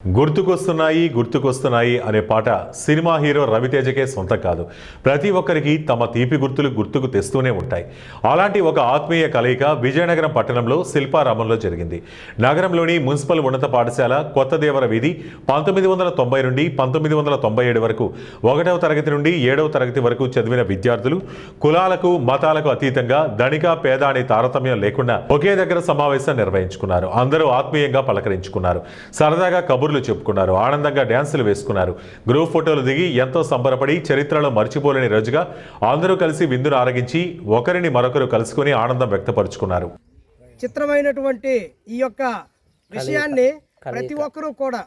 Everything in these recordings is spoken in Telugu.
గుర్తుకొస్తున్నాయి అనే పాట సినిమా హీరో రవితేజకే సొంతం కాదు. ప్రతి ఒక్కరికి తమ తీపి గుర్తులు గుర్తుకు తెస్తూనే ఉంటాయి. అలాంటి ఒక ఆత్మీయ కలయిక విజయనగరం పట్టణంలో శిల్పారామంలో జరిగింది. నగరంలోని మున్సిపల్ ఉన్నత పాఠశాల కొత్తదేవర వీధి 1990 నుండి 1997 వరకు 1వ తరగతి నుండి 7వ తరగతి వరకు చదివిన విద్యార్థులు కులాలకు మతాలకు అతీతంగా ధనిక పేద అనే తారతమ్యం లేకుండా ఒకే దగ్గర సమావేశం నిర్వహించుకున్నారు. అందరూ ఆత్మీయంగా పలకరించుకున్నారు. సరదాగా కబుర్లు చెప్పుకున్నారు. ఆనందంగా డ్యాన్సులు వేసుకున్నారు. గ్రూప్ ఫోటోలు దిగి ఎంతో సంబరపడి చరిత్రలో మర్చిపోలేని రోజుగా అందరూ కలిసి విందును ఆరగించి ఒకరిని మరొకరు కలుసుకుని ఆనందం వ్యక్తపరుచుకున్నారు. చిత్రమైనటువంటి ఈ యొక్క విషయాన్ని ప్రతి ఒక్కరూ కూడా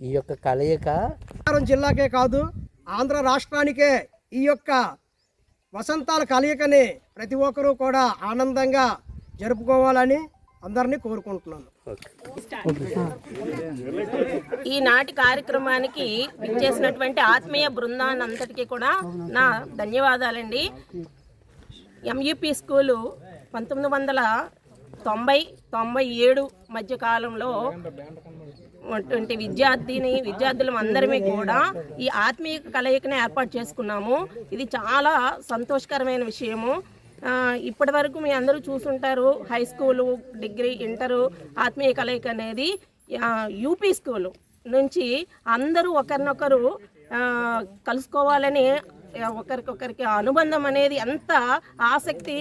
ఈ యొక్క కలయిక జిల్లాకే కాదు ఆంధ్ర రాష్ట్రానికే ఈ యొక్క వసంతాల కలయికని ప్రతి ఒక్కరూ కూడా ఆనందంగా జరుపుకోవాలని అందరినీ కోరుకుంటున్నాను. ఈనాటి కార్యక్రమానికి విచ్చేసినటువంటి ఆత్మీయ బృందానంతటికీ కూడా నా ధన్యవాదాలండి. ఎంయూపీ స్కూలు 1990-97 మధ్య కాలంలో అటువంటి విద్యార్థులం అందరమే కూడా ఈ ఆత్మీయ కలయికను ఏర్పాటు చేసుకున్నాము. ఇది చాలా సంతోషకరమైన విషయము. ఇప్పటి వరకు మీ అందరూ చూసుంటారు, హై స్కూలు, డిగ్రీ, ఇంటరు ఆత్మీయ కలయిక అనేది. యూపీ స్కూలు నుంచి అందరూ ఒకరినొకరు కలుసుకోవాలని ఒకరికొకరికి అనుబంధం అనేది ఎంత ఆసక్తి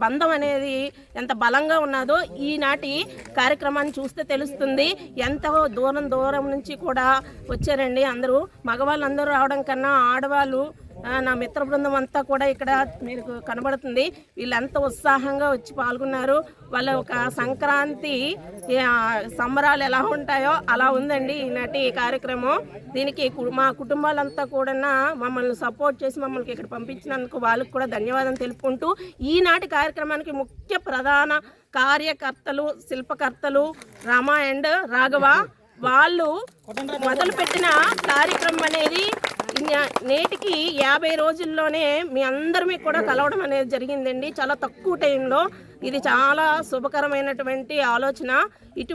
బంధం అనేది ఎంత బలంగా ఉన్నదో ఈనాటి కార్యక్రమాన్ని చూస్తే తెలుస్తుంది. ఎంతో దూరం నుంచి కూడా వచ్చారండి అందరూ. మగవాళ్ళందరూ రావడం కన్నా ఆడవాళ్ళు, నా మిత్ర బృందం అంతా కూడా ఇక్కడ మీకు కనబడుతుంది. వీళ్ళంతా ఉత్సాహంగా వచ్చి పాల్గొన్నారు. వాళ్ళ ఒక సంక్రాంతి సంబరాలు ఎలా ఉంటాయో అలా ఉందండి ఈనాటి కార్యక్రమం. దీనికి మా కుటుంబాలంతా కూడా మమ్మల్ని సపోర్ట్ చేసి మమ్మల్ని ఇక్కడ పంపించినందుకు వాళ్ళకు కూడా ధన్యవాదం తెలుపుకుంటూ, ఈనాటి కార్యక్రమానికి ముఖ్య ప్రధాన కార్యకర్తలు, శిల్పకర్తలు రమ అండ్ రాఘవ వాళ్ళు మొదలుపెట్టిన కార్యక్రమం అనేది నేటికి 50 రోజుల్లోనే మీ అందరినీ కూడా కలవడం అనేది జరిగిందండి. చాలా తక్కువ టైంలో. ఇది చాలా శుభకరమైనటువంటి ఆలోచన. ఇటువంటి